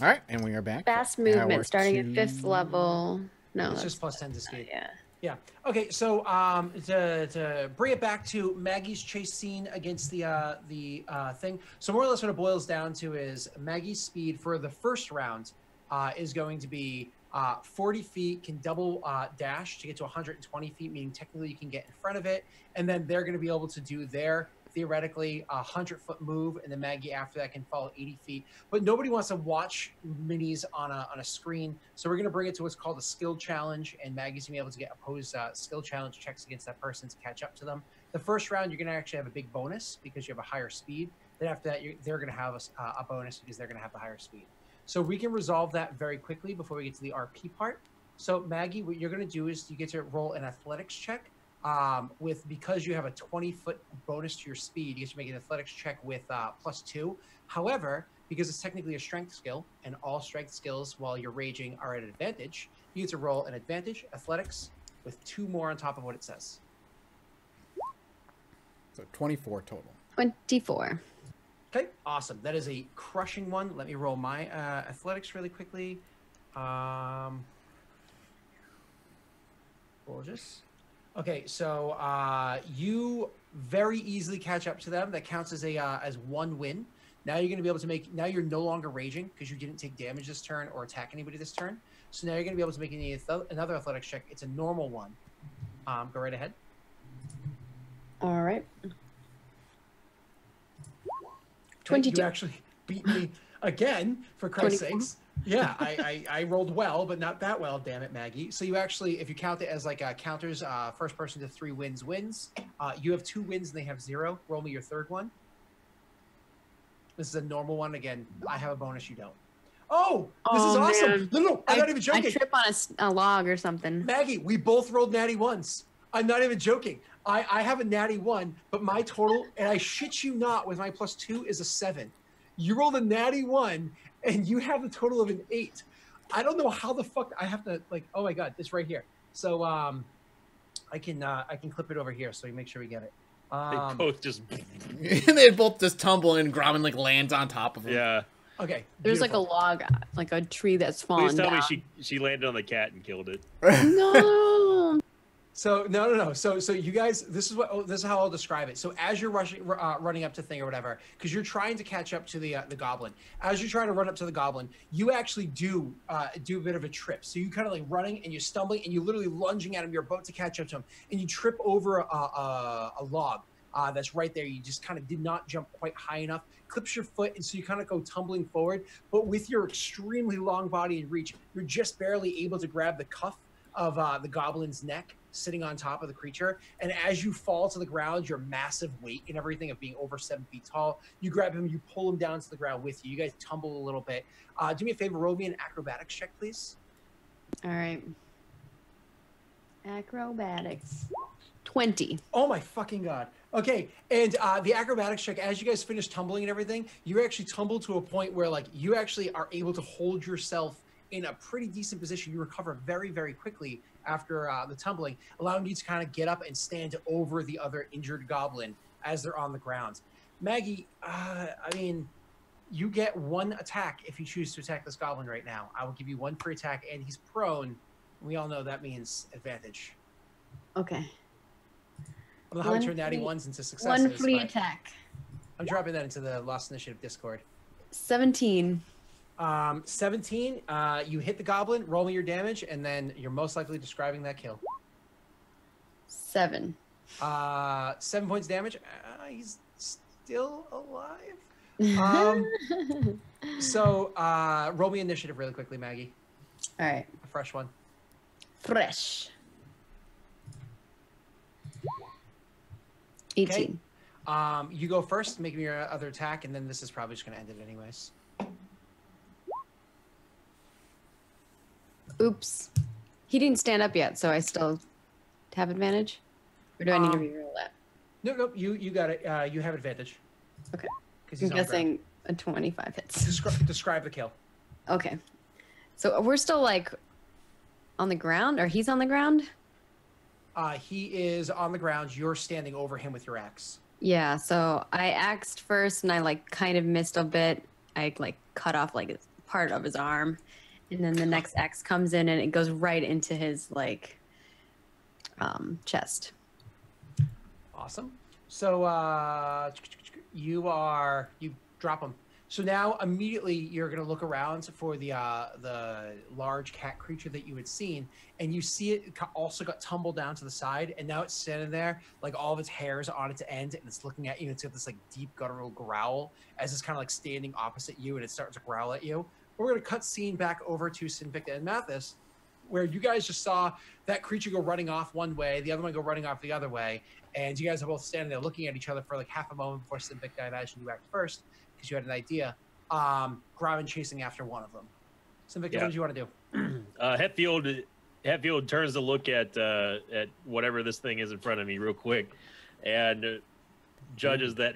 All right, and we are back. Fast movement starting at 5th level. No, it's just plus 10 to speed. Yeah. Yeah. Okay. So to bring it back to Maggie's chase scene against the thing. So more or less what it boils down to is Maggie's speed for the first round is going to be 40 feet, can double dash to get to 120 feet, meaning technically you can get in front of it. And then they're going to be able to do their theoretically 100-foot move, and then Maggie after that can follow 80 feet. But nobody wants to watch minis on a screen, so we're going to bring it to what's called a skill challenge, and Maggie's going to be able to get opposed skill challenge checks against that person to catch up to them. The first round, you're going to actually have a big bonus because you have a higher speed. Then after that, they're going to have a bonus because they're going to have the higher speed. So we can resolve that very quickly before we get to the RP part. So Maggie, what you're going to do is you get to roll an athletics check. Because you have a 20-foot bonus to your speed, you get to make an athletics check with +2. However, because it's technically a strength skill, and all strength skills while you're raging are at an advantage, you get to roll an advantage athletics with 2 more on top of what it says. So 24 total. 24. Okay, awesome. That is a crushing one. Let me roll my athletics really quickly. Gorgeous. Okay, so you very easily catch up to them. That counts as as 1 win. Now you're going to be able to make. Now you're no longer raging because you didn't take damage this turn or attack anybody this turn. So now you're going to be able to make another athletics check. It's a normal one. Go right ahead. All right. 22. You actually beat me again, for Christ's 24. sakes. Yeah, I rolled well, but not that well, damn it, Maggie. So you actually, if you count it as like counters, first person to 3 wins wins. You have 2 wins and they have 0. Roll me your third one. This is a normal one. Again, I have a bonus, you don't. Oh, this is awesome. Man. No, I'm not even joking. I trip on a log or something. Maggie, we both rolled natty 1s. I'm not even joking. I have a natty 1, but my total, and I shit you not, with my +2 is a 7. You rolled a natty 1, and you have a total of an 8. I don't know how the fuck I have to, like, oh my god, it's right here. So I can clip it over here so we make sure we get it. They both just They both just tumble and Grommen like lands on top of them. yeah. Okay. There's beautiful. like a log, like a tree that's fallen Please tell down. me she landed on the cat and killed it. No. So no. So you guys, this is how I'll describe it. So as you're running up to thing or whatever, because you're trying to catch up to the goblin. As you're trying to run up to the goblin, you actually do a bit of a trip. So you kind of like running and you're stumbling and you're literally lunging at him. You're about to catch up to him, and you trip over a log that's right there. You just kind of did not jump quite high enough, clips your foot, and so you kind of go tumbling forward. But with your extremely long body and reach, you're just barely able to grab the cuff of the goblin's neck sitting on top of the creature. And as you fall to the ground, your massive weight and everything of being over 7 feet tall, you grab him, you pull him down to the ground with you. You guys tumble a little bit. Do me a favor, roll me an acrobatics check, please. All right. Acrobatics. 20. Oh my fucking god. Okay, and the acrobatics check, as you guys finish tumbling and everything, you actually tumble to a point where like you actually are able to hold yourself in a pretty decent position. You recover very, very quickly after the tumbling, allowing you to kind of get up and stand over the other injured goblin as they're on the ground. Maggie, I mean, you get 1 attack if you choose to attack this goblin right now. I will give you 1 free attack, and he's prone. We all know that means advantage. Okay. I don't know how we turn natty 1s into successes. 1 free but attack. I'm dropping that into the Lost Initiative Discord. 17. 17, you hit the goblin, roll me your damage, and then you're most likely describing that kill. 7. 7 points damage. He's still alive. So roll me initiative really quickly, Maggie. All right. A fresh one. Fresh. 18. Okay. You go first, make me your other attack, and then this is probably just going to end it anyways. Oops. He didn't stand up yet, so I still have advantage? Or do I need to reroll that? No, you got it. You have advantage. Okay. He's I'm guessing a 25 hits. Describe the kill. Okay. So we're still like on the ground, or he's on the ground? He is on the ground. You're standing over him with your axe. Yeah, so I axed first and I like kind of missed a bit. I like cut off like part of his arm, and then the next X comes in and it goes right into his like chest. Awesome. So you drop him. So now immediately you're gonna look around for the large cat creature that you had seen, and you see it also got tumbled down to the side, and now it's standing there like all of its hairs on its end, and it's looking at you. And it's got this like deep guttural growl as it's kind of like standing opposite you, and it starts to growl at you. We're gonna cut scene back over to Sinvicta and Mathis, where you guys just saw that creature go running off one way, the other one go running off the other way, and you guys are both standing there looking at each other for like half a moment before Sinvicta, I imagine you act first, because you had an idea. Grommen chasing after one of them. Sinvicta, what did you want to do? Hetfield turns to look at whatever this thing is in front of me real quick, and judges that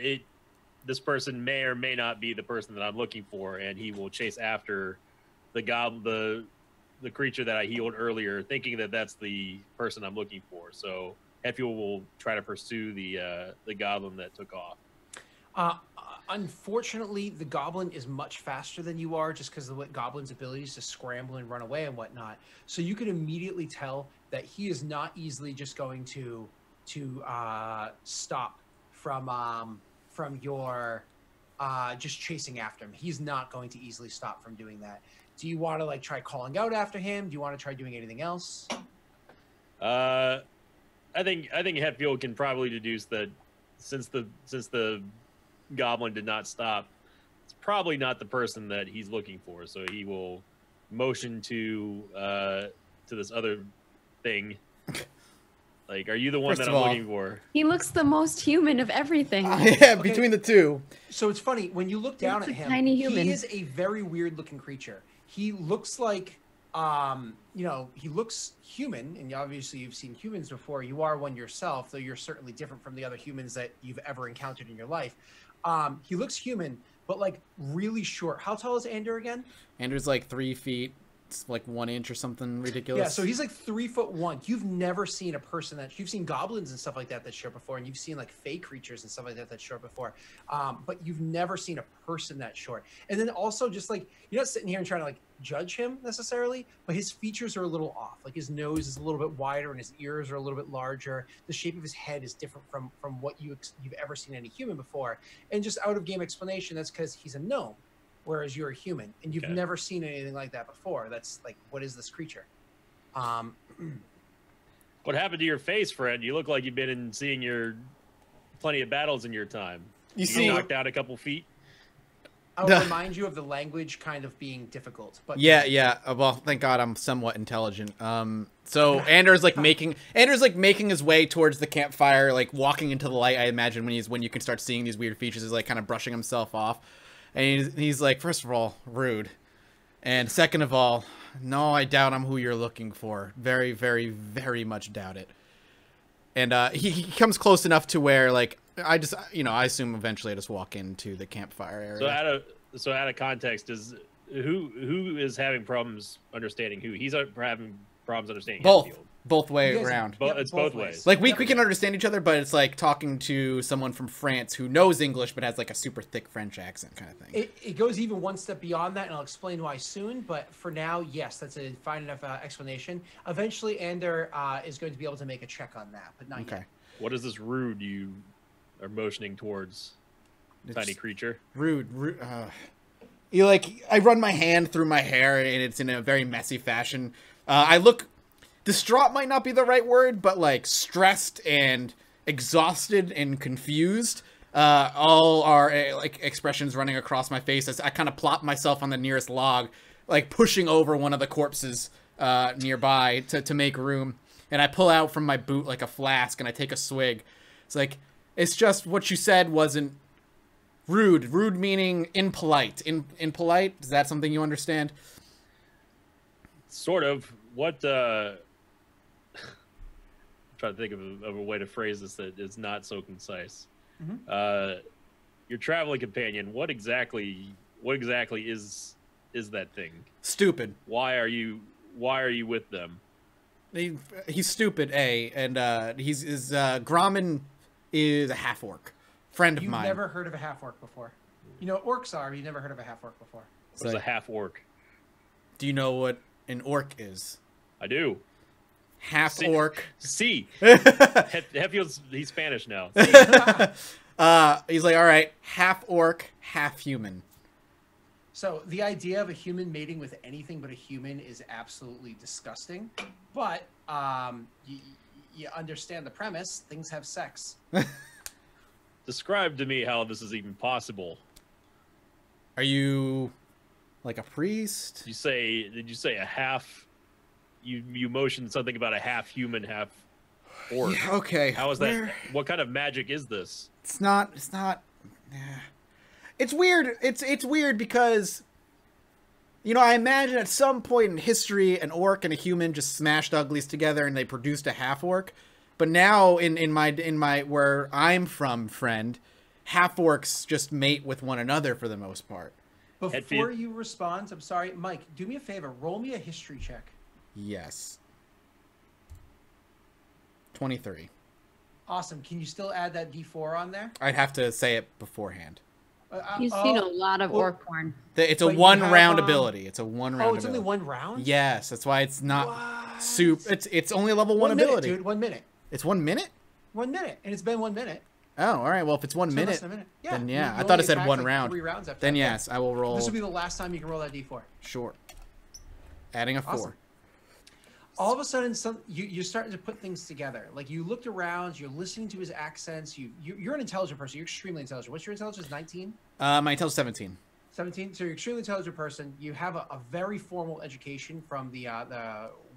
this person may or may not be the person that I'm looking for, and he will chase after the creature that I healed earlier, thinking that that's the person I'm looking for. So Hetfield will try to pursue the goblin that took off. Unfortunately, the goblin is much faster than you are, just because of the goblin's abilities to scramble and run away and whatnot. So you can immediately tell that he is not easily just going to stop from your just chasing after him. He's not going to easily stop from doing that. Do you want to like try calling out after him? Do you want to try doing anything else? I think Hetfield can probably deduce that since the goblin did not stop, it's probably not the person that he's looking for. So he will motion to this other thing. Like, are you the one that I'm looking for? He looks the most human of everything. Yeah, between the two. So it's funny when you look down at him. Tiny human. He is a very weird looking creature. He looks like, he looks human, and obviously you've seen humans before. You are one yourself, though you're certainly different from the other humans that you've ever encountered in your life. He looks human, but like really short. How tall is Ander again? Ander's like 3 feet. It's like 1 inch or something ridiculous. Yeah, so he's like 3'1". You've never seen a person you've seen goblins and stuff like that that's short before, and you've seen like fey creatures and stuff like that that's short before, but you've never seen a person that short. And then also just like, you're not sitting here and trying to like judge him necessarily, but his features are a little off. Like his nose is a little bit wider and his ears are a little bit larger. The shape of his head is different from what you've ever seen any human before. And just out of game explanation, that's because he's a gnome, whereas you're a human, and you've never seen anything like that before. That's like, what is this creature? What happened to your face, friend? You look like you've been seeing your plenty of battles in your time. You knocked out a couple feet. I would remind you of the language kind of being difficult, but Yeah. Well, thank God I'm somewhat intelligent. So Anders like making his way towards the campfire, like walking into the light. I imagine when you can start seeing these weird features, is like kind of brushing himself off. And he's like, first of all, rude. And second of all, no, I doubt I'm who you're looking for. Very, very, very much doubt it. And he comes close enough to where, like, I just, I assume eventually I just walk into the campfire area. So out of context, who is having problems understanding who? He's having problems understanding Both way around. It's both ways. Like we can understand each other, but it's like talking to someone from France who knows English but has like a super thick French accent kind of thing. It goes even one step beyond that, and I'll explain why soon. But for now, yes, that's a fine enough explanation. Eventually, Ander is going to be able to make a check on that, but not yet. What is this rude you are motioning towards? Tiny creature. Rude. I run my hand through my hair, and it's in a very messy fashion. I look. Distraught might not be the right word, but like stressed and exhausted and confused. All are like expressions running across my face as I kind of plop myself on the nearest log, like pushing over one of the corpses nearby to make room. And I pull out from my boot like a flask and I take a swig. It's like, it's just what you said wasn't rude. Rude meaning impolite. Impolite? Is that something you understand? Sort of. What try to think of a way to phrase this that is not so concise. Mm-hmm. Your traveling companion, what exactly is that thing? Stupid. Why are you with them? He's stupid, and Grommen is a half orc. Friend of mine. You've never heard of a half orc before. You know what orcs are, but you've never heard of a half orc before. What's a half orc? Do you know what an orc is? I do. Half orc. See. He's Spanish now. He's like, all right, half orc, half human. So the idea of a human mating with anything but a human is absolutely disgusting. But you understand the premise. Things have sex. Describe to me how this is even possible. Are you like a priest? Did you say a half? You motioned something about a half human, half orc. Yeah, okay. How is that? What kind of magic is this? It's not. It's weird. It's weird because, I imagine at some point in history, an orc and a human just smashed uglies together and they produced a half orc. But now in my where I'm from, friend, half orcs just mate with one another for the most part. Before you respond, I'm sorry, Mike. Do me a favor. Roll me a history check. Yes. 23. Awesome. Can you still add that D4 on there? I'd have to say it beforehand. You've seen a lot of orc porn. It's a one-round ability. It's a one-round Oh, it's ability. only one round? Yes, that's why it's not soup. It's only a level 1 1 minute, ability. dude. 1 minute. It's 1 minute? 1 minute. And it's been 1 minute. Oh, all right. Well, if it's 1 So minute, less than a minute. Yeah. then yeah. You I thought it only said attack, 1 like, round. 3 rounds after Then that. yes, I will roll. This will be the last time you can roll that D4. Sure. Adding a 4. Awesome. All of a sudden, you're starting to put things together. Like, you looked around, you're listening to his accents. You're an intelligent person. You're extremely intelligent. What's your intelligence? 19? My intel's 17. 17. So you're an extremely intelligent person. You have a very formal education from the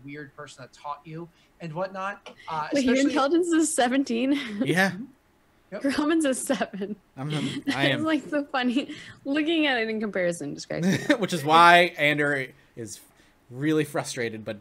weird person that taught you and whatnot. Wait, your intelligence is 17? Yeah. Yep. Roman's is 7. I It's am. like so funny. Looking at it in comparison describes me. Which is why Ander is really frustrated, but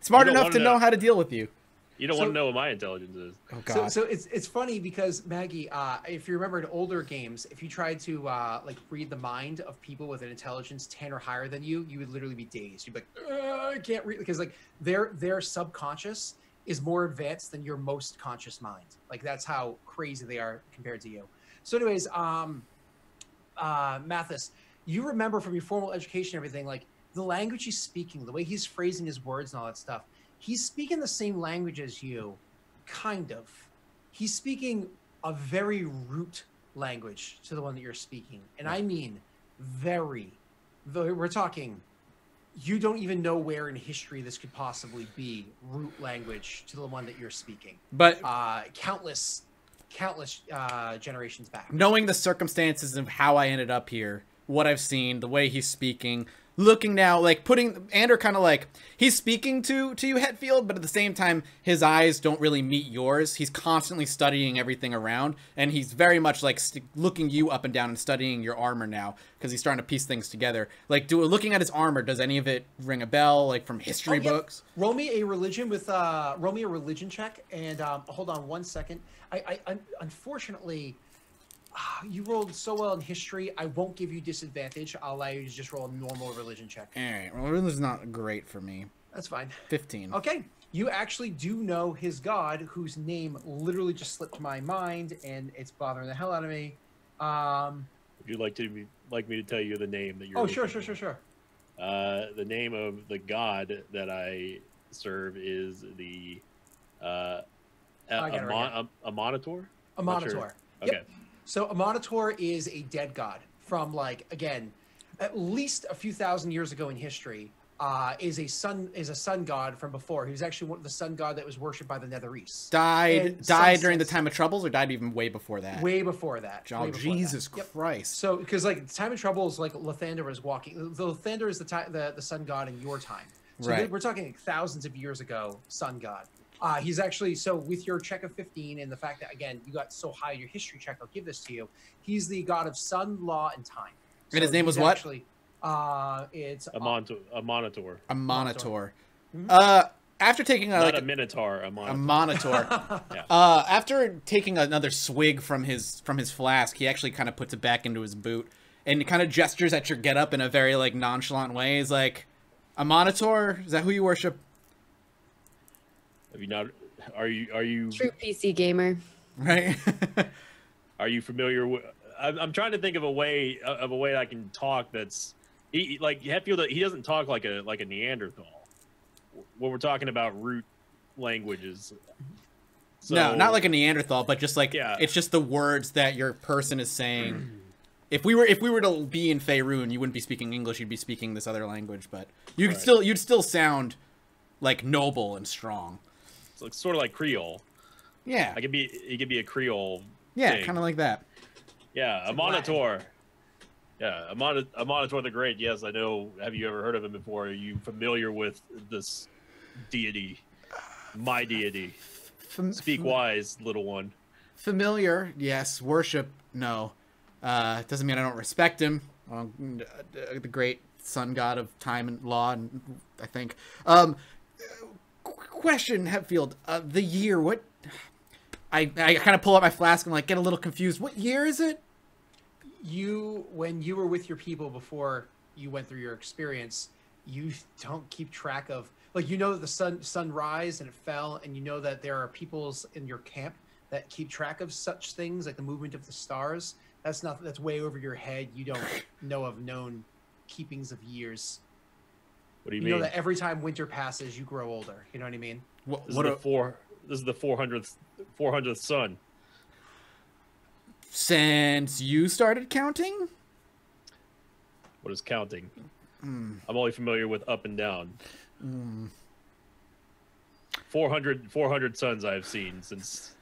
smart You don't enough to wanna know know. how to deal with you. You don't want to know what my intelligence is. Oh, God. So it's funny because Maggie, if you remember in older games, if you tried to like read the mind of people with an intelligence 10 or higher than you, you would literally be dazed. You'd be like, I can't read, because like their subconscious is more advanced than your most conscious mind. Like that's how crazy they are compared to you. So anyways, Mathis, you remember from your formal education and everything, like the language he's speaking, the way he's phrasing his words and all that stuff. He's speaking the same language as you, kind of. He's speaking a very root language to the one that you're speaking. And I mean very. We're talking, you don't even know where in history this could possibly be root language to the one that you're speaking. But Countless generations back. knowing the circumstances of how I ended up here, what I've seen, the way he's speaking, looking now, like putting Ander kind of like he's speaking to you, Hetfield, but at the same time his eyes don't really meet yours. He's constantly studying everything around, and he's very much like looking you up and down and studying your armor now because he's starting to piece things together. Like, looking at his armor, does any of it ring a bell? Like from history books? Roll me a religion check, and hold on 1 second. I unfortunately. You rolled so well in history, I won't give you disadvantage. I'll allow you to just roll a normal religion check. All right, well, religion's not great for me. That's fine. 15. Okay, you actually do know his god, whose name literally just slipped my mind, and it's bothering the hell out of me. Would you like me to tell you the name that you're? Oh, sure. The name of the god that I serve is the I got it right a monitor. A monitor. Sure. Yep. Okay. So a monitor is a dead god from, like, again, at least a few thousand years ago in history. Is a sun god from before. He was actually the sun god that was worshipped by the Netherese. Died during the time of troubles, or died even way before that? Way before that. Oh, Jesus Christ! So, because like the time of troubles, like Lathander was walking. The Lathander is the sun god in your time. So right. We're talking thousands of years ago. Sun god. He's actually, so with your check of 15 and the fact that, again, you got so high in your history check, I'll give this to you. He's the god of sun, law, and time. And his name was what? Actually, it's A monitor. A monitor. Mm-hmm. After taking Not a minotaur. A monitor. a monitor. Yeah. After taking another swig from his flask, he actually kind of puts it back into his boot and kind of gestures at your getup in a very like nonchalant way. He's like, "A monitor? Is that who you worship?" Have you not? Are you? True PC gamer. Right. Are you familiar with? I'm trying to think of a way I can talk that's He like Hetfield. He doesn't talk like a Neanderthal. When we're talking about root languages. So, no, not like a Neanderthal, but just like Yeah. it's just the words that your person is saying. If we were to be in Faerun, you wouldn't be speaking English. You'd be speaking this other language, but you could Right. you'd still sound like noble and strong. It's like, sort of like Creole. Yeah, It could be a Creole. yeah, thing. kind of like that. Yeah, a Latin. Monitor. Yeah, a Monitor the Great. Yes, I know. Have you ever heard of him before? Are you familiar with this deity? My deity. Speak wise, little one. Familiar, yes. Worship, no. Doesn't mean I don't respect him. The great sun god of time and law, and I think. Question, Hetfield. The year, what? I kind of pull out my flask and like get a little confused. What year is it? When you were with your people before you went through your experience, you don't keep track of, like, you know that the sun rise and it fell, and you know that there are peoples in your camp that keep track of such things like the movement of the stars. That's way over your head. You don't know of known keepings of years. What do you You mean? know that every time winter passes, you grow older. You know what I mean? This is the 400th sun. Since you started counting? What is counting? I'm only familiar with up and down. 400 suns I've seen since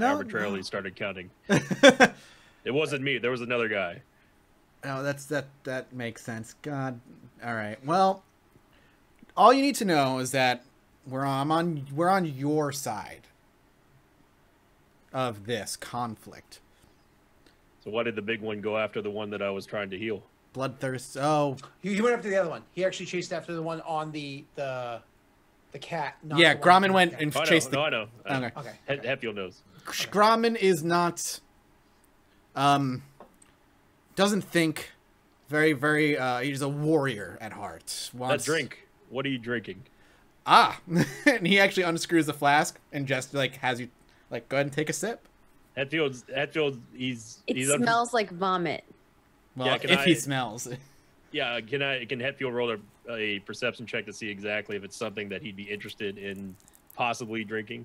arbitrarily started counting. It wasn't me. There was another guy. Oh, that makes sense. God. All right. Well, all you need to know is that we're on your side of this conflict. So why did the big one go after the one that I was trying to heal? Bloodthirst. Oh, He went after the other one. He actually chased after the one on the cat. Not yeah. the one Grommen on went the and I know. chased No, the. I know. Okay. Okay. Hetfield knows. Grommen is not. Doesn't think very, very. He's a warrior at heart. That drink. What are you drinking? Ah, and he actually unscrews the flask and just like has you like go ahead and take a sip. Hetfield. He's It he's smells like vomit. Well, Yeah, can if he I- smells. Yeah, can Hetfield roll a perception check to see exactly if it's something that he'd be interested in possibly drinking?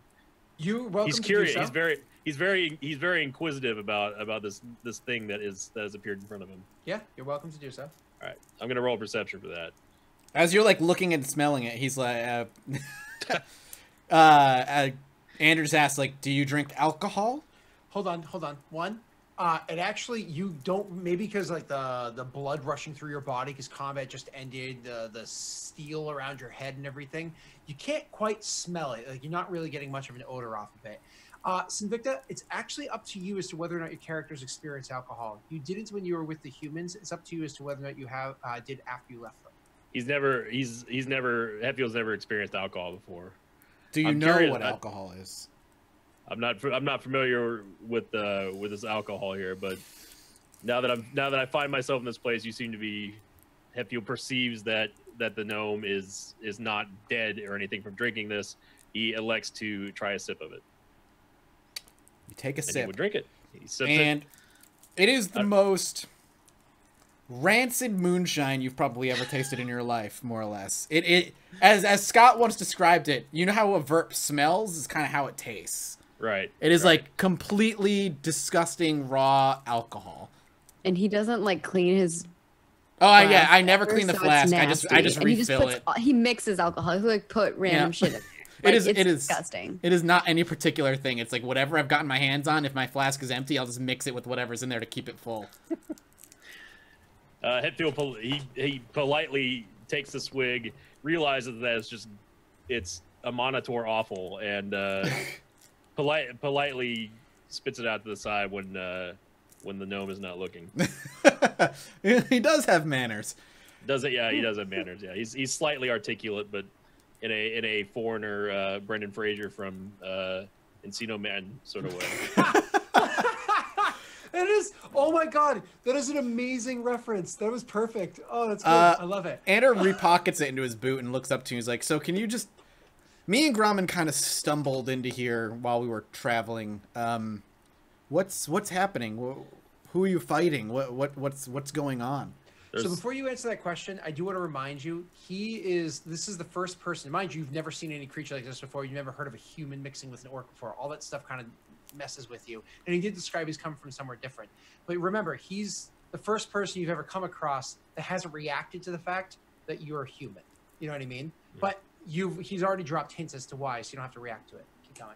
You welcome He's to do curious. so. He's very inquisitive about this thing that has appeared in front of him. Yeah, you're welcome to do so. All right, I'm gonna roll perception for that. As you're like looking and smelling it, he's like, Anders asks, like, "Do you drink alcohol?" Hold on. One, it actually, you don't, maybe because like the blood rushing through your body because combat just ended, the steel around your head and everything, you can't quite smell it. Like, you're not really getting much of an odor off of it. Sinvicta, it's actually up to you as to whether or not your characters experience alcohol. You didn't when you were with the humans. It's up to you as to whether or not you have did after you left them. Hetfield's never experienced alcohol before. Do you I'm know curious, what I- alcohol is? I'm not familiar with this alcohol here, but now that I find myself in this place, you seem to be. Hetfield perceives that the gnome is not dead or anything from drinking this. He elects to try a sip of it, You take a and he sip, would drink it. He sips and it is the most rancid moonshine you've probably ever tasted in your life, more or less. It as Scott once described it. You know how a verp smells is kind of how it tastes. it. Right. It is right. like completely disgusting raw alcohol. And he doesn't like clean his. Oh yeah, flask I never ever, clean the so it's flask. I nasty. just And he refill puts, it. He mixes alcohol. He like put random Yeah. shit in there. Like, It it's is disgusting. It is not any particular thing. It's like whatever I've gotten my hands on. If my flask is empty, I'll just mix it with whatever's in there to keep it full. Hetfield he politely takes a swig, realizes that it's a Monitor awful, and politely spits it out to the side when the gnome is not looking. He does have manners. Does it? Yeah, he does have manners. Yeah, he's slightly articulate, but in a foreigner Brendan Fraser from Encino Man sort of way. It is. Oh my god, that is an amazing reference. That was perfect. Oh, that's good. I love it. Ander repockets it into his boot and looks up to you. He's like, "So can you just?" Me and Grommen kind of stumbled into here while we were traveling. What's happening? Who are you fighting? What's going on? So before you answer that question, I do want to remind you, this is the first person, mind you, you've never seen any creature like this before. You've never heard of a human mixing with an orc before. All that stuff kind of messes with you. And he did describe he's coming from somewhere different. But remember, he's the first person you've ever come across that hasn't reacted to the fact that you're a human. You know what I mean? Yeah. But he's already dropped hints as to why, so you don't have to react to it. Keep going.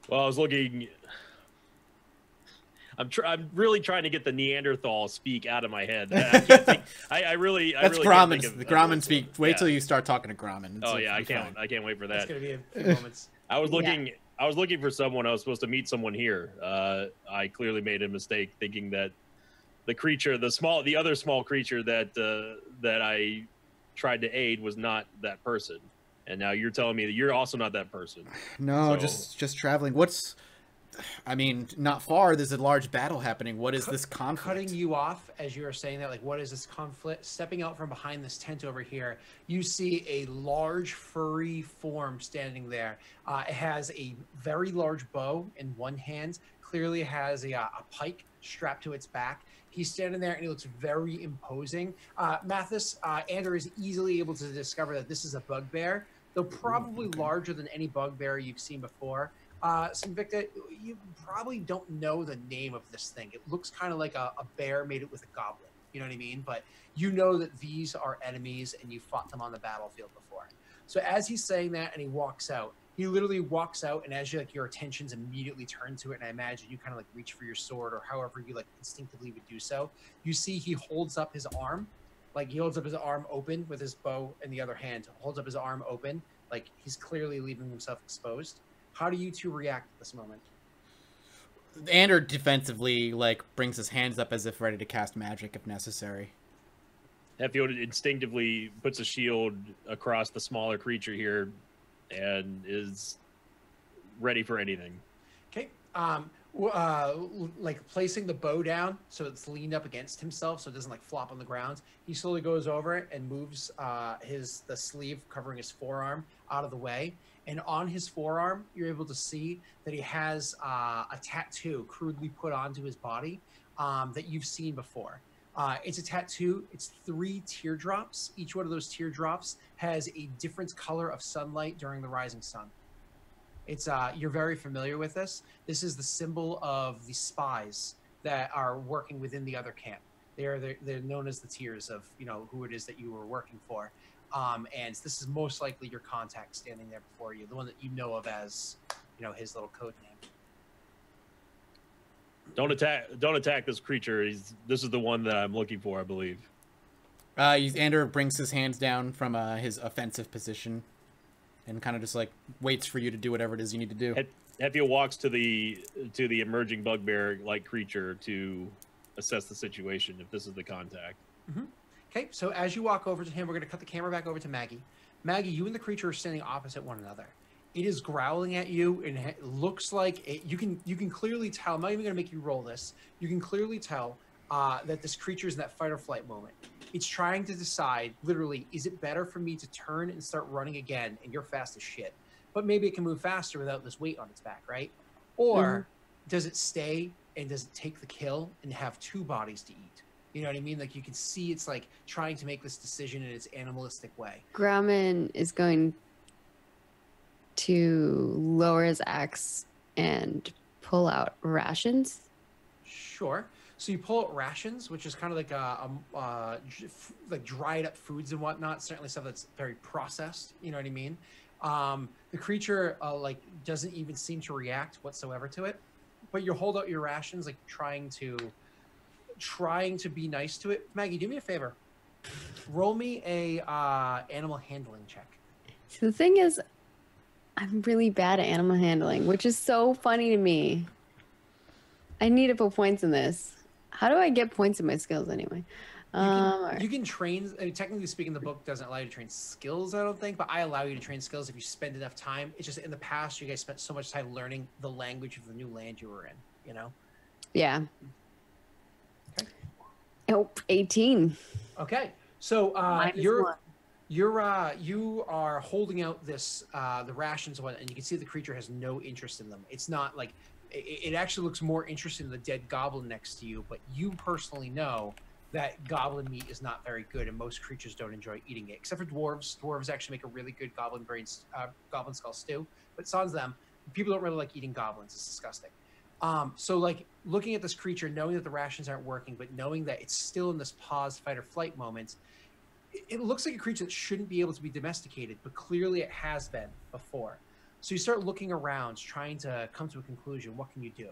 Well, I was looking. I'm really trying to get the Neanderthal speak out of my head. I can't think. I really. That's Grommen. The Grommen speak. Wait till you start talking to Grommen. I can't wait for that. It's gonna be a few moments. I was looking. I was looking for someone. I was supposed to meet someone here. I clearly made a mistake thinking that the creature, the other small creature that I tried to aid was not that person. And now you're telling me that you're also not that person. No, just traveling. I mean, not far. There's a large battle happening. What is this conflict? Cutting you off as you are saying that, like, what is this conflict? Stepping out from behind this tent over here, you see a large furry form standing there. It has a very large bow in one hand. Clearly has a pike strapped to its back. He's standing there and he looks very imposing. Mathis, Andrew is easily able to discover that this is a bugbear, though probably larger than any bugbear you've seen before. Victor, you probably don't know the name of this thing. It looks kind of like a bear made it with a goblin. You know what I mean? But you know that these are enemies and you fought them on the battlefield before. So as he's saying that and he walks out, he literally walks out, and as your attention's immediately turned to it, and I imagine you kind of like reach for your sword or however you like instinctively would do so, you see he holds up his arm. Like he holds up his arm open with his bow in the other hand, holds up his arm open, like he's clearly leaving himself exposed. How do you two react at this moment? Ander defensively, like, brings his hands up as if ready to cast magic if necessary. Heffield instinctively puts a shield across the smaller creature here and is ready for anything. Okay. Like placing the bow down so it's leaned up against himself so it doesn't like flop on the ground. He slowly goes over it and moves the sleeve covering his forearm out of the way. And on his forearm, you're able to see that he has a tattoo crudely put onto his body that you've seen before. It's a tattoo. It's 3 teardrops. Each one of those teardrops has a different color of sunlight during the rising sun. It's you're very familiar with this. This is the symbol of the spies that are working within the other camp. They're known as the Tears of who it is that you were working for. And this is most likely your contact standing there before you, the one that you know of as, his little code name. Don't attack this creature. This is the one that I'm looking for, I believe. Ander brings his hands down from his offensive position and kind of just like waits for you to do whatever it is you need to do. Heffield walks to the emerging bugbear-like creature to assess the situation if this is the contact. Mm-hmm. Okay, so as you walk over to him, we're going to cut the camera back over to Maggie. Maggie, you and the creature are standing opposite one another. It is growling at you, and it looks like you can clearly tell. I'm not even going to make you roll this. You can clearly tell that this creature is in that fight or flight moment. It's trying to decide, literally, is it better for me to turn and start running again? And you're fast as shit, but maybe it can move faster without this weight on its back, right? Or does it stay and does it take the kill and have 2 bodies to eat? You know what I mean? Like you can see it's like trying to make this decision in its animalistic way. Grommen is going to lower his axe and pull out rations. Sure. So you pull out rations, which is kind of like like dried up foods and whatnot. Certainly stuff that's very processed. You know what I mean? The creature like doesn't even seem to react whatsoever to it. But you hold out your rations, like trying to be nice to it. Maggie, do me a favor. Roll me a animal handling check. So the thing is, I'm really bad at animal handling, which is so funny to me. I need to put points in this. How do I get points in my skills anyway? You can train. I mean, technically speaking, the book doesn't allow you to train skills, I don't think, but I allow you to train skills if you spend enough time. It's just in the past, you guys spent so much time learning the language of the new land you were in, Yeah. Okay. Oh, 18. Okay. So -1. you are holding out this the rations and you can see the creature has no interest in them. It's not like it actually looks more interested in the dead goblin next to you, but you personally know that goblin meat is not very good, and most creatures don't enjoy eating it, except for dwarves. Dwarves actually make a really good goblin skull stew, but sans them, people don't really like eating goblins. It's disgusting. So like looking at this creature, knowing that the rations aren't working, but knowing that it's still in this pause, fight or flight moment, it looks like a creature that shouldn't be able to be domesticated, but clearly it has been before. So you start looking around, trying to come to a conclusion. What can you do?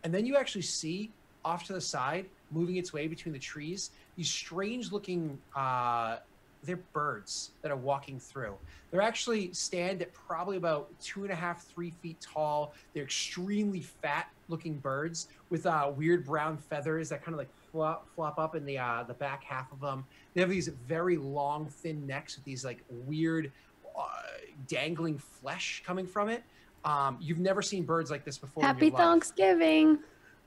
And then you actually see off to the side, moving its way between the trees, these strange looking, they're birds that are walking through. They're actually stand at probably about 2.5, 3 feet tall. They're extremely fat looking birds with weird brown feathers that kind of like flop up in the back half of them. They have these very long, thin necks with these like weird dangling flesh coming from it. You've never seen birds like this before. Happy in your life. Thanksgiving.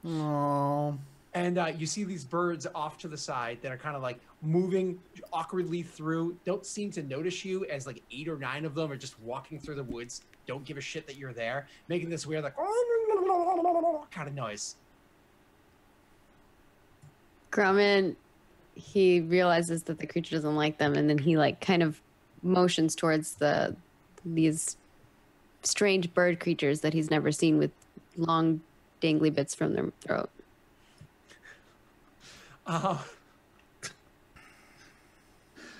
Oh. And you see these birds off to the side that are kind of like moving awkwardly through, don't seem to notice you, as like 8 or 9 of them are just walking through the woods, don't give a shit that you're there, making this weird like kind of noise. Grumman, he realizes that the creature doesn't like them, and then he like kind of motions towards these strange bird creatures that he's never seen with long dangly bits from their throat.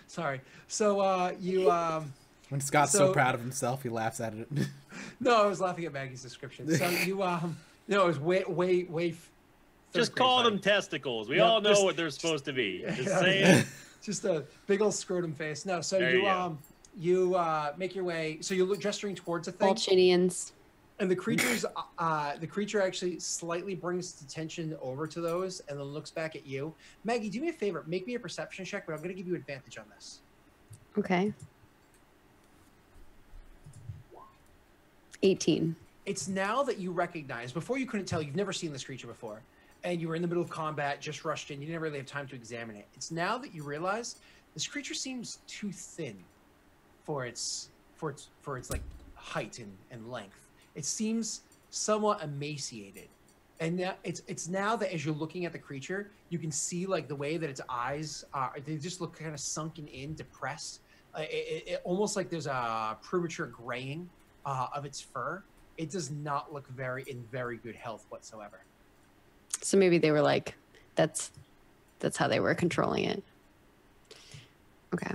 Sorry. So you when Scott's so proud of himself, he laughs at it. No, I was laughing at Maggie's description. So you no, it was way just call them testicles. We all know what they're supposed to be. Just saying. Just a big old scrotum face. No, so you make your way. So you look gesturing towards a thing. Bolchinians. And the creature actually slightly brings its attention over to those and then looks back at you. Maggie, do me a favor. Make me a perception check, but I'm going to give you advantage on this. Okay. 18. It's now that you recognize, before you couldn't tell, you've never seen this creature before, and you were in the middle of combat, just rushed in, you didn't really have time to examine it. It's now that you realize this creature seems too thin for its like height and length. It seems somewhat emaciated. And now it's now that as you're looking at the creature, you can see like the way that its eyes are, they just look kind of sunken in, depressed. It almost like there's a premature graying of its fur. It does not look in very good health whatsoever. So maybe they were like, that's how they were controlling it. Okay.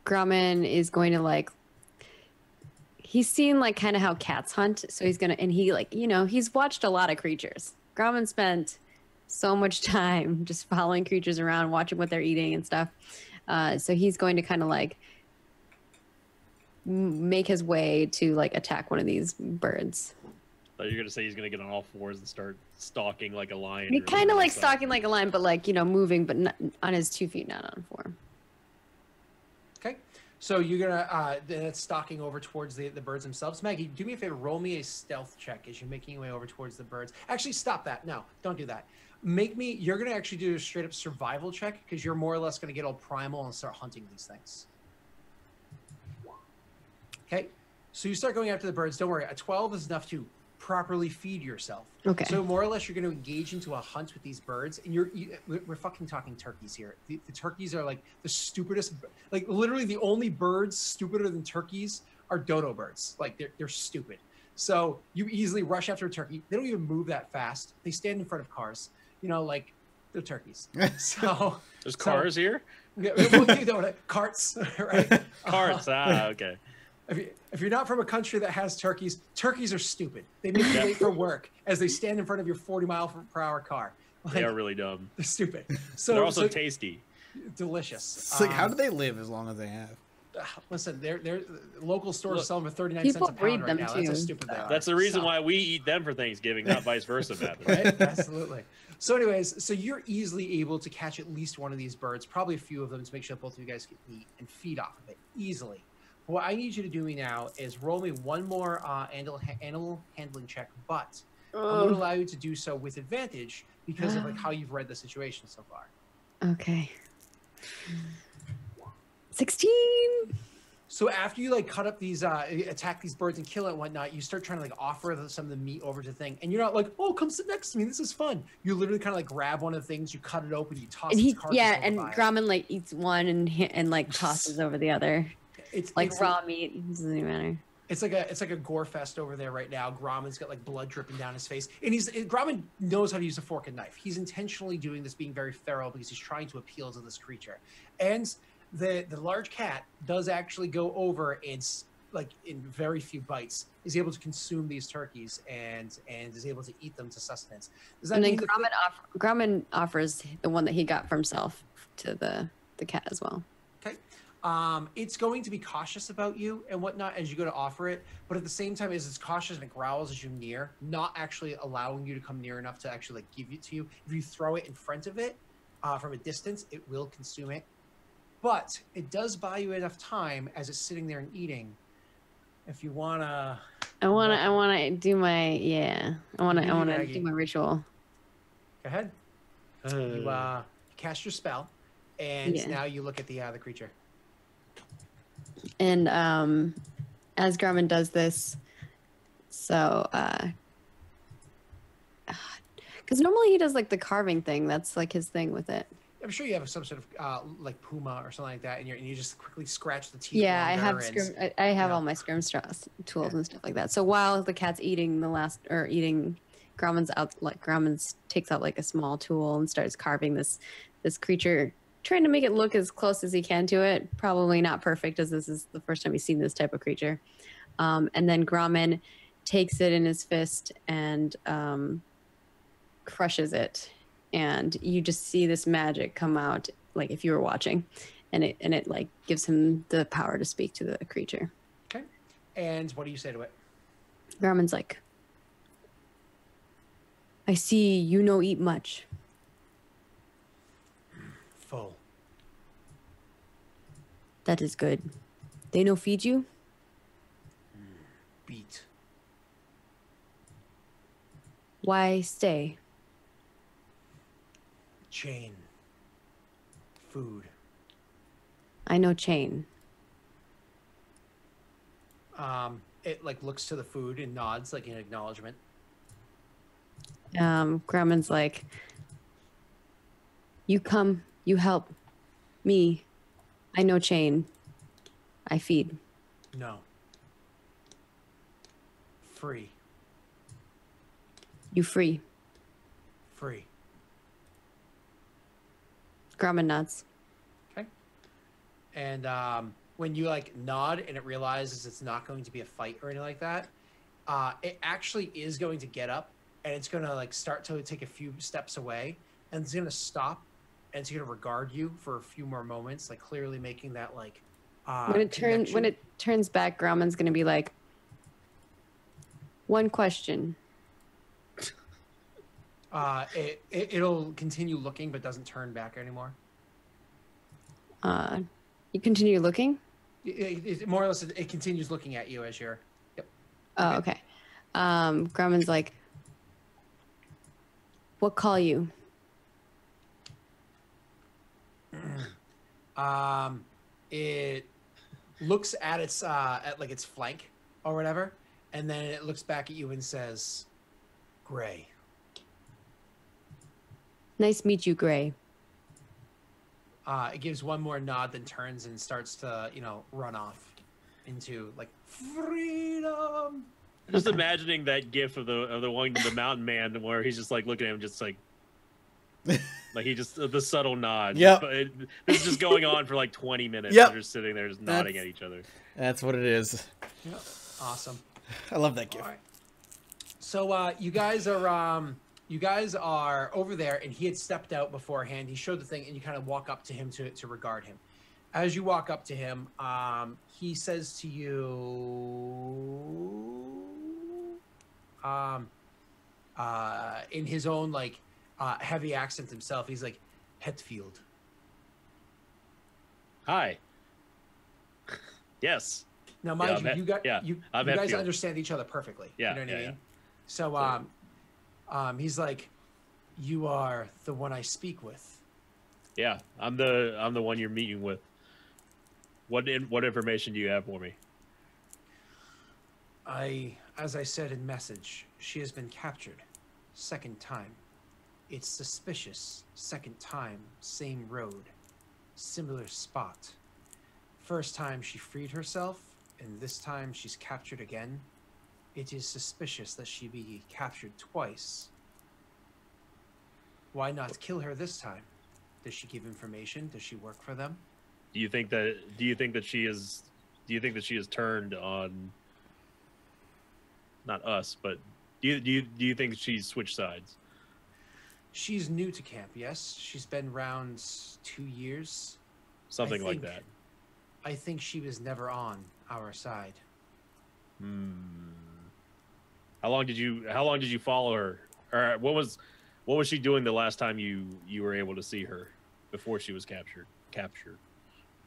Grumman is going to like, he's seen like kind of how cats hunt. So he's going to, and he like, he's watched a lot of creatures. Grumman spent so much time just following creatures around, watching what they're eating and stuff. So he's going to kind of like make his way to like attack one of these birds. So you're going to say he's going to get on all fours and start stalking like a lion. He kind of like stalking like a lion, but like, moving, but not on his 2 feet, not on 4. Okay. So you're going to, then it's stalking over towards the birds themselves. Maggie, do me a favor, roll me a stealth check as you're making your way over towards the birds. Actually, stop that. No, don't do that. You're going to actually do a straight up survival check because you're more or less going to get all primal and start hunting these things. Okay. So you start going after the birds. Don't worry. A 12 is enough to properly feed yourself. Okay. So more or less, you're going to engage into a hunt with these birds, and we're fucking talking turkeys here. The turkeys are like the stupidest, like literally the only birds stupider than turkeys are dodo birds. Like they're stupid. So you easily rush after a turkey. They don't even move that fast. They stand in front of cars. Like they're turkeys. So there's cars here. Yeah, carts, right? Carts. Okay. If you're not from a country that has turkeys, turkeys are stupid. They make you wait for work as they stand in front of your 40-mile-per-hour car. Like, they are really dumb. They're stupid. So they're also tasty. Delicious. It's like, how do they live as long as they have? Listen, they're local stores sell them for 39 cents a pound right now. Too. That's how stupid they are. That's the reason why we eat them for Thanksgiving, not vice versa, Matt. Right? Absolutely. So anyways, so you're easily able to catch at least one of these birds, probably a few of them, to make sure that both of you guys can eat and feed off of it easily. What I need you to do now is roll me one more animal handling check, but I'm going to allow you to do so with advantage because of like how you've read the situation so far. Okay. 16. So after you like cut up these, attack these birds and kill it and whatnot, you start trying to like offer some of the meat over to the thing, and you're not like, oh, come sit next to me, this is fun. You literally kind of like grab one of the things, you cut it open, you toss And its carcass over and by it. Grauman like eats one and like tosses over the other. It's Like raw meat. It doesn't even matter. It's like a gore fest over there right now. Grauman's got like blood dripping down his face, and Grauman knows how to use a fork and knife. He's intentionally doing this, being very feral because he's trying to appeal to this creature. And the large cat does actually go over and like in very few bites is able to consume these turkeys and is able to eat them to sustenance. Does that And then mean Grauman offers the one that he got for himself to the cat as well. Okay. It's going to be cautious about you and whatnot as you go to offer it, but at the same time, it's cautious and it growls as you near, not actually allowing you to come near enough to actually like give it to you. If you throw it in front of it from a distance, it will consume it. But it does buy you enough time as it's sitting there and eating. If you wanna, I wanna do my I wanna Maggie. do my ritual. Go ahead. You cast your spell, and now you look at the creature. And as Grauman does this, so because normally he does like the carving thing. That's like his thing with it. I'm sure you have some sort of like puma or something like that, and you just quickly scratch the teeth. Yeah, longer I have all my scrim tools and stuff like that. So while the cat's eating Grauman's takes out like a small tool and starts carving this creature, trying to make it look as close as he can to it. Probably not perfect, as this is the first time he's seen this type of creature. And then Grauman takes it in his fist and crushes it. And you just see this magic come out, like if you were watching, and it like gives him the power to speak to the creature. Okay. And what do you say to it? Grauman's like, I see you no eat much. Full. That is good. They no feed you? Beat. Why stay? Chain. Food. I know chain. It like looks to the food and nods like in acknowledgement. Grauman's like, you come, you help me. I know chain. I feed. No. Free. You free. Free. Grauman nods. Okay. And when you like nod and it realizes it's not going to be a fight or anything like that, it actually is going to get up and it's going to like start to take a few steps away, and it's going to stop and it's going to regard you for a few more moments, like clearly making that like when it turns back, Grauman's gonna be like, one question. It'll continue looking but doesn't turn back anymore. You continue looking? It more or less it continues looking at you as you're. Yep. Oh, okay. Grauman's like, what call you? It looks at its at like its flank or whatever, and then it looks back at you and says, "Gray." Nice meet you, Gray. It gives one more nod, then turns and starts to run off into like freedom. Just imagining that gif of the one the mountain man where he's just like looking at him, just like he just the subtle nod. Yep. This is just going on for like 20 minutes. Yep. They're just sitting there, just nodding at each other. That's what it is. Yep. Awesome. I love that gift. All right. So you guys are over there, and he had stepped out beforehand. He showed the thing, and you kind of walk up to him to regard him. As you walk up to him, he says to you, in his own like heavy accent himself, he's like, "Hetfield." Hi. Yes. Now, mind you guys Hetfield. understand each other perfectly. Yeah, You know what I yeah. mean? So, he's like, "You are the one I speak with." Yeah, I'm the one you're meeting with. What information do you have for me? As I said in message, she has been captured. Second time. It's suspicious. Second time, same road. Similar spot. First time she freed herself, and this time she's captured again. It is suspicious that she be captured twice. Why not kill her this time? Does she give information? Does she work for them? Do you think that she is turned on not us, but do you think she's switched sides? She's new to camp, yes. She's been around 2 years. Something like that. I think she was never on our side. How long did you follow her? Or what was she doing the last time you were able to see her before she was captured?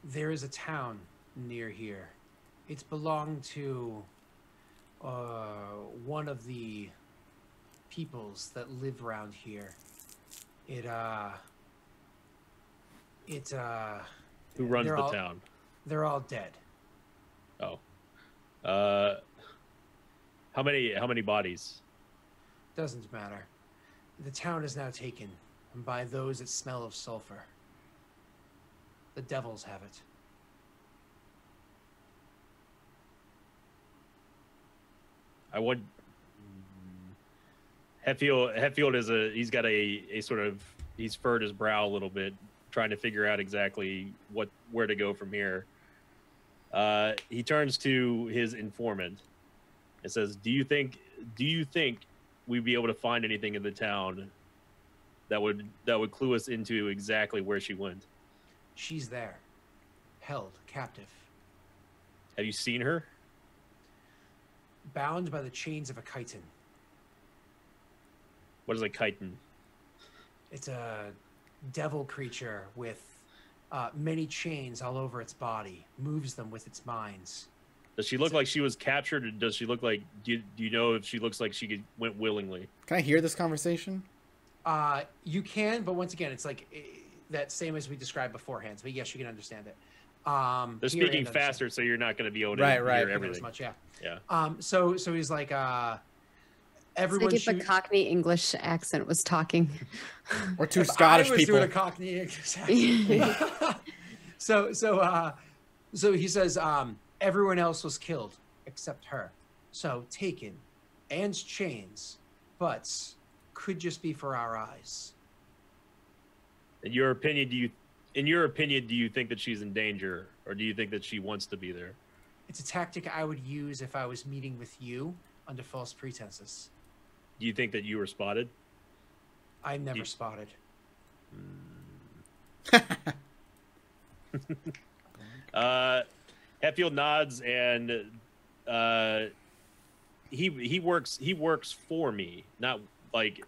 There is a town near here. It's belonged to one of the peoples that live around here. Who runs the town? They're all dead. Oh. How many bodies? Doesn't matter. The town is now taken by those that smell of sulfur. The devils have it. I would. Hetfield is he's got a sort of, he's furrowed his brow a little bit, trying to figure out exactly where to go from here. He turns to his informant and says, "Do you think we'd be able to find anything in the town that would clue us into exactly where she went?" She's there, held captive. Have you seen her? Bound by the chains of a chitin. What is a chitin? It's a devil creature with many chains all over its body. Moves them with its minds. Does she look like she was captured, or does she look like? Do you know if she looks like she went willingly? Can I hear this conversation? You can, but once again, it's like that same as we described beforehand. But yes, you can understand it. They're speaking faster, so you're not going to be able to hear everything. As much, yeah. Yeah. So he's like, everyone. It's like if a Cockney English accent was talking, or two Scottish I was people. doing a Cockney English accent. So he says, everyone else was killed except her. So taken, and chains, but could just be for our eyes. In your opinion, do you think that she's in danger, or do you think that she wants to be there? It's a tactic I would use if I was meeting with you under false pretenses. Do you think that you were spotted? I'm never spotted. Hetfield nods, and he works for me, not like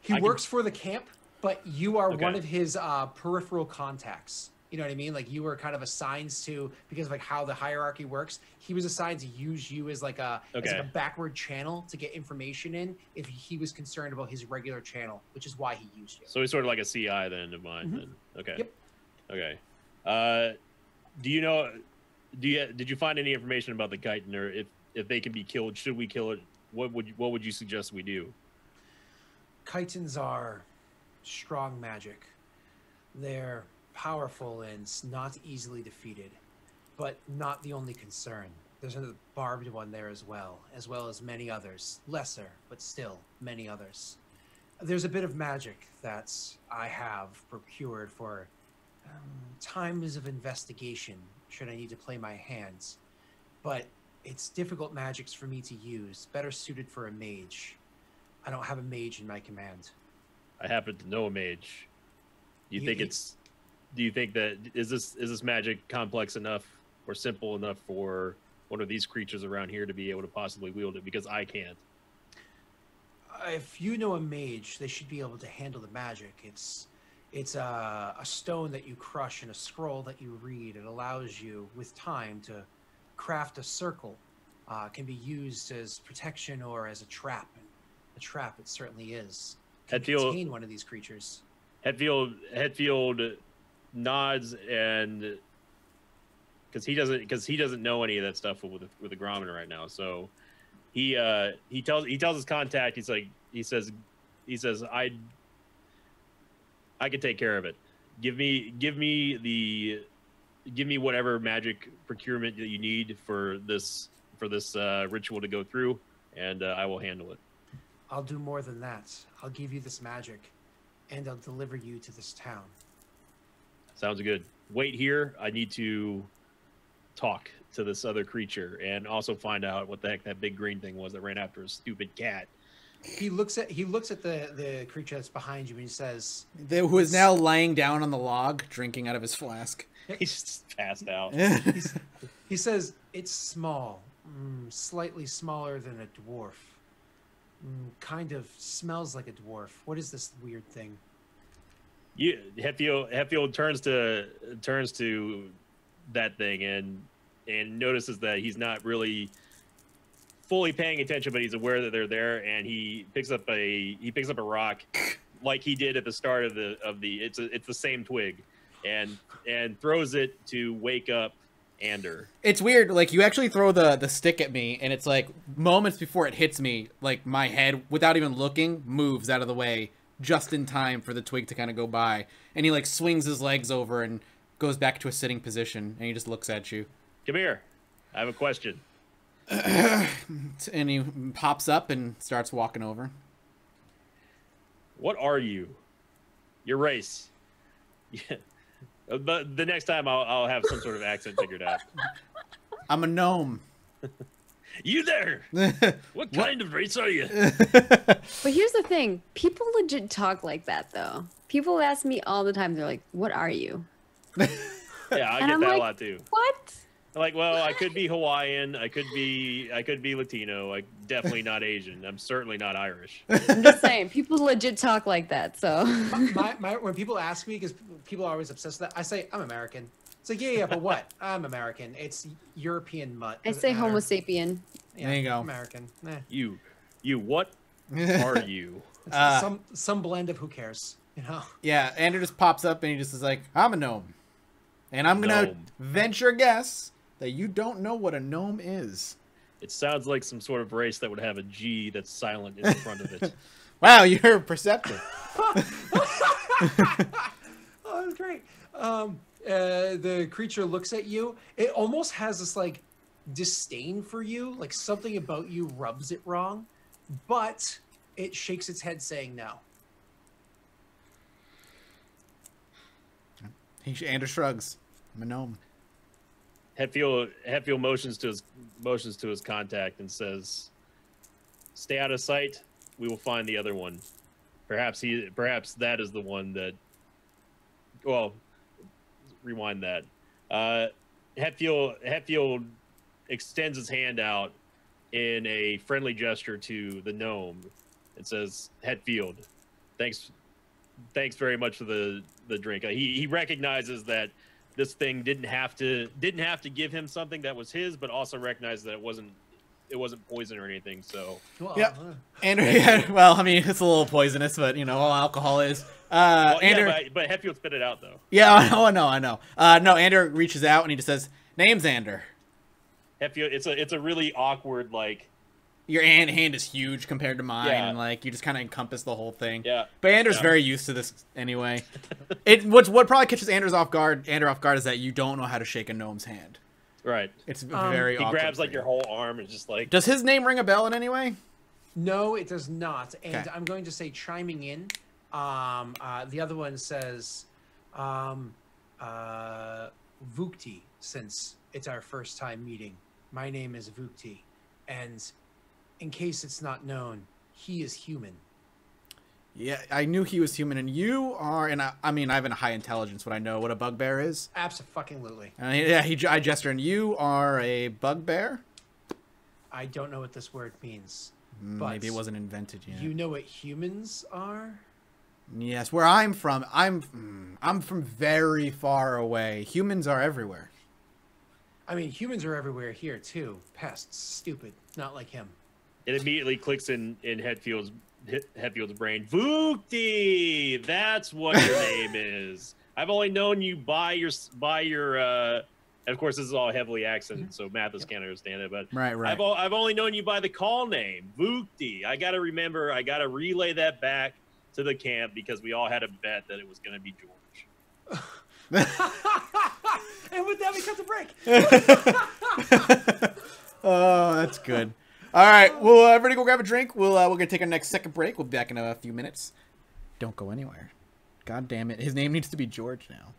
he works for the camp, but you are one of his peripheral contacts. You know what I mean? Like you were kind of assigned to, because of like how the hierarchy works. He was assigned to use you as like a backward channel to get information in if he was concerned about his regular channel, which is why he used you. So he's sort of like a CI then of mine. Then. Okay. Yep. Okay. Did you find any information about the chitin, or if they can be killed? Should we kill it? What would you suggest we do? Chitins are strong magic. They're powerful and not easily defeated, but not the only concern. There's a barbed one there as well as many others, lesser, but still many others. There's a bit of magic that I have procured for times of investigation, should I need to play my hands, but it's difficult magics for me to use, better suited for a mage. I don't have a mage in my command. I happen to know a mage. Do you think that is this magic complex enough or simple enough for one of these creatures around here to be able to possibly wield it? Because I can't. If you know a mage, they should be able to handle the magic. It's a stone that you crush and a scroll that you read. It allows you, with time, to craft a circle. Can be used as protection or as a trap. And a trap it certainly is. Can contain one of these creatures. Hetfield nods and because he doesn't know any of that stuff with the Grommen right now. So he tells his contact. He says I can take care of it. Give me whatever magic procurement that you need for this ritual to go through, and I will handle it. I'll do more than that. I'll give you this magic, and I'll deliver you to this town. Sounds good. Wait here. I need to talk to this other creature and also find out what the heck that big green thing was that ran after a stupid cat. He looks at the creature that's behind you and he says, Who is now lying down on the log, drinking out of his flask. He's just passed out. he says, it's small, slightly smaller than a dwarf. Kind of smells like a dwarf. What is this weird thing? Hetfield turns to that thing and notices that he's not really fully paying attention, but he's aware that they're there, and he picks up a rock like he did at the start of the it's the same twig, and throws it to wake up Ander. It's weird, like you actually throw the stick at me, and it's like moments before it hits me, like my head, without even looking, moves out of the way just in time for the twig to kind of go by, and he like swings his legs over and goes back to a sitting position, and he just looks at you. Come here, I have a question. And he pops up and starts walking over. What are you? Your race? Yeah. But the next time I'll have some sort of accent figured out. I'm a gnome. You there? What kind of race are you? But here's the thing. People legit talk like that, though. People ask me all the time. They're like, what are you? Yeah, I get I'm that like, a lot, too. What? Like, well, I could be Hawaiian. I could be Latino. I'm definitely not Asian. I'm certainly not Irish. I'm just saying. People legit talk like that, so. When people ask me, because people are always obsessed with that, I say, I'm American. It's like, yeah, but what? I'm American. It's European mutt. I say Homo sapien. Yeah, there you go. American. You what are you? Some blend of who cares, you know? Yeah, Andrew just pops up and he just is like, I'm a gnome. And I'm going to venture a guess that you don't know what a gnome is. It sounds like some sort of race that would have a G that's silent in the front of it. Wow, you're perceptive. Oh, that's great. The creature looks at you. It almost has this like disdain for you, like something about you rubs it wrong, but it shakes its head saying no. Andrew shrugs. I'm a gnome. Hetfield motions to his contact and says, "Stay out of sight. We will find the other one. Perhaps that is the one that." Well, rewind that. Hetfield extends his hand out in a friendly gesture to the gnome and says, "Hetfield, thanks very much for the drink." He recognizes that this thing didn't have to give him something that was his, but also recognized that it wasn't poison or anything. So yeah, Andrew. Yeah, well, I mean, it's a little poisonous, but you know, all alcohol is. Andrew, yeah, but Hetfield spit it out though. Yeah, I know. No, Andrew reaches out and he just says, "Name's Ander." Hetfield, it's a really awkward like. Your hand is huge compared to mine, yeah. and like you just kind of encompass the whole thing. Yeah. But Andrew's very used to this anyway. What probably catches Andrew off guard is that you don't know how to shake a gnome's hand. Right. It's very awkward. He grabs like your whole arm and just like. Does his name ring a bell in any way? No, it does not. And okay. I'm going to say chiming in. The other one says, Vukti, since it's our first time meeting. My name is Vukti, and in case it's not known, he is human. Yeah, I knew he was human, and you are, and I mean, I have a high intelligence. Would I know what a bugbear is? Abso-fucking-lutely. Yeah, I gesture, and you are a bugbear? I don't know what this word means. But maybe it wasn't invented yet. You know what humans are? Yes, where I'm from, I'm from very far away. Humans are everywhere. I mean, humans are everywhere here too. Pests, stupid, not like him. It immediately clicks in Hetfield's brain. Vukti, that's what your name is. I've only known you by your And of course, this is all heavily accented, so Mathis can't understand it. But Right. I've only known you by the call name, Vukti. I got to remember, I got to relay that back to the camp because we all had a bet that it was going to be George. And with that, we cut the break. Oh, that's good. All right, well, everybody go grab a drink. We're gonna take our next second break. We'll be back in a few minutes. Don't go anywhere. God damn it, his name needs to be George now.